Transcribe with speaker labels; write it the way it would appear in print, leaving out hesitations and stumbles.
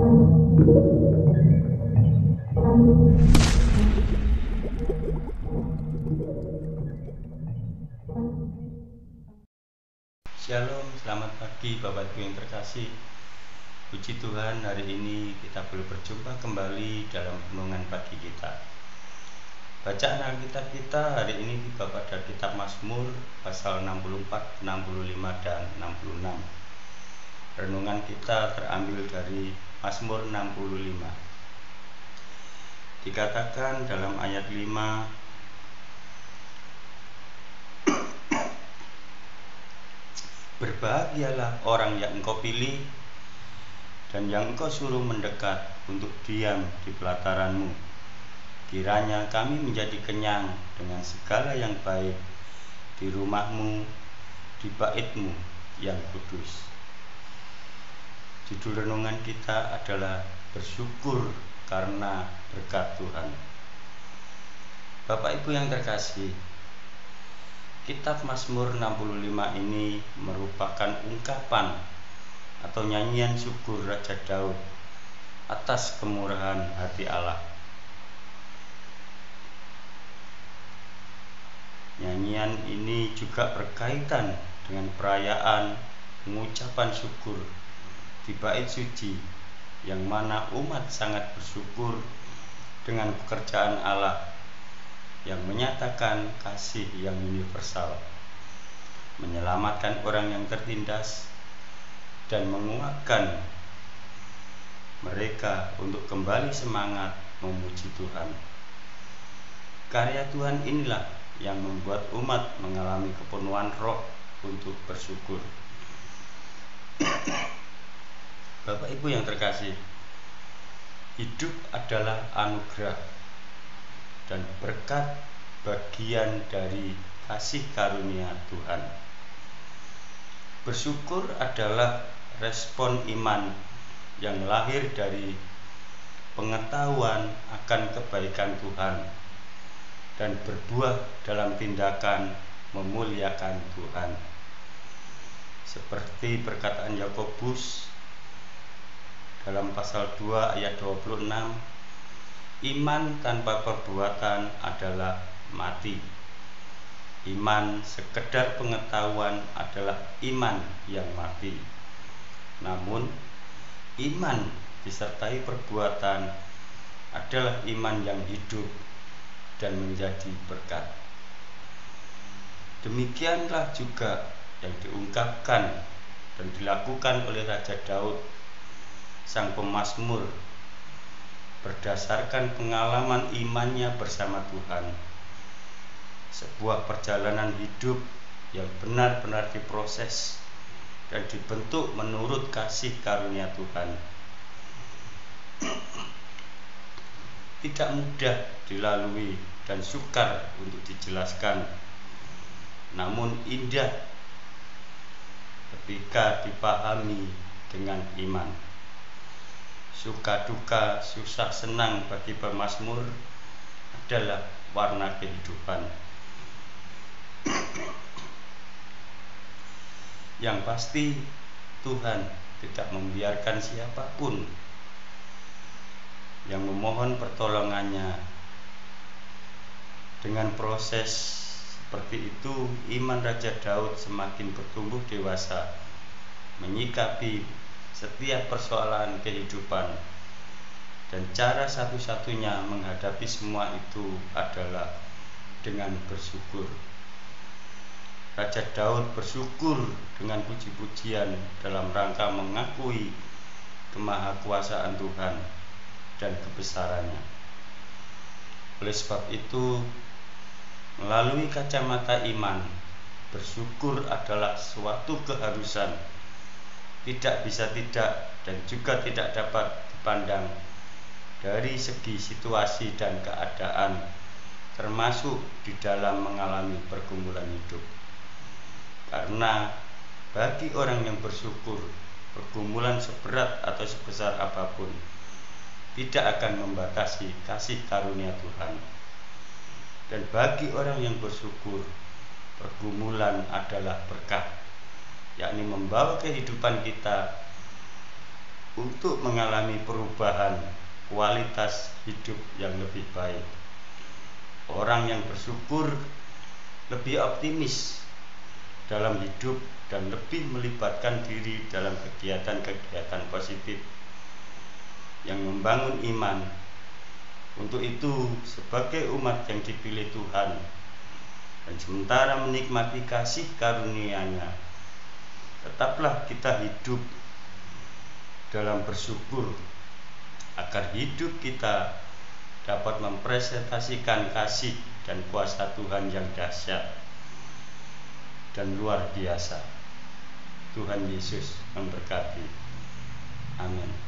Speaker 1: Shalom, selamat pagi Bapak Ibu yang terkasih. Puji Tuhan, hari ini kita boleh berjumpa kembali dalam renungan pagi kita. Bacaan Alkitab kita hari ini dibawa dari kitab Mazmur pasal 64, 65 dan 66. Renungan kita terambil dari Mazmur 65. Dikatakan dalam ayat 5, berbahagialah orang yang engkau pilih dan yang engkau suruh mendekat untuk diam di pelataranmu. Kiranya kami menjadi kenyang dengan segala yang baik di rumahmu, di baitmu yang kudus. Judul renungan kita adalah bersyukur karena berkat Tuhan. Bapak Ibu yang terkasih, kitab Mazmur 65 ini merupakan ungkapan atau nyanyian syukur Raja Daud atas kemurahan hati Allah. Nyanyian ini juga berkaitan dengan perayaan pengucapan syukur di bait suci, yang mana umat sangat bersyukur dengan pekerjaan Allah yang menyatakan kasih yang universal, menyelamatkan orang yang tertindas, dan menguatkan mereka untuk kembali semangat memuji Tuhan. Karya Tuhan inilah yang membuat umat mengalami kepenuhan roh untuk bersyukur. Bapak Ibu yang terkasih, hidup adalah anugerah dan berkat bagian dari kasih karunia Tuhan. Bersyukur adalah respon iman yang lahir dari pengetahuan akan kebaikan Tuhan dan berbuah dalam tindakan memuliakan Tuhan. Seperti perkataan Yakobus dalam pasal 2 ayat 26, iman tanpa perbuatan adalah mati. Iman sekedar pengetahuan adalah iman yang mati. Namun, iman disertai perbuatan adalah iman yang hidup dan menjadi berkat. Demikianlah juga yang diungkapkan dan dilakukan oleh Raja Daud, sang pemazmur, berdasarkan pengalaman imannya bersama Tuhan. Sebuah perjalanan hidup yang benar-benar diproses dan dibentuk menurut kasih karunia Tuhan. Tidak mudah dilalui dan sukar untuk dijelaskan, namun indah ketika dipahami dengan iman. Suka duka, susah senang bagi pemazmur adalah warna kehidupan. Yang pasti, Tuhan tidak membiarkan siapapun yang memohon pertolongannya. Dengan proses seperti itu, iman Raja Daud semakin bertumbuh dewasa, menyikapi setiap persoalan kehidupan, dan cara satu-satunya menghadapi semua itu adalah dengan bersyukur. Raja Daud bersyukur dengan puji-pujian dalam rangka mengakui kemahakuasaan Tuhan dan kebesarannya. Oleh sebab itu, melalui kacamata iman, bersyukur adalah suatu keharusan, tidak bisa tidak dan juga tidak dapat dipandang dari segi situasi dan keadaan, termasuk di dalam mengalami pergumulan hidup. Karena bagi orang yang bersyukur, pergumulan seberat atau sebesar apapun tidak akan membatasi kasih karunia Tuhan. Dan bagi orang yang bersyukur, pergumulan adalah berkah, yakni membawa kehidupan kita untuk mengalami perubahan kualitas hidup yang lebih baik. Orang yang bersyukur lebih optimis dalam hidup dan lebih melibatkan diri dalam kegiatan-kegiatan positif yang membangun iman. Untuk itu, sebagai umat yang dipilih Tuhan dan sementara menikmati kasih karunia-Nya, tetaplah kita hidup dalam bersyukur agar hidup kita dapat mempresentasikan kasih dan kuasa Tuhan yang dahsyat dan luar biasa. Tuhan Yesus memberkati. Amin.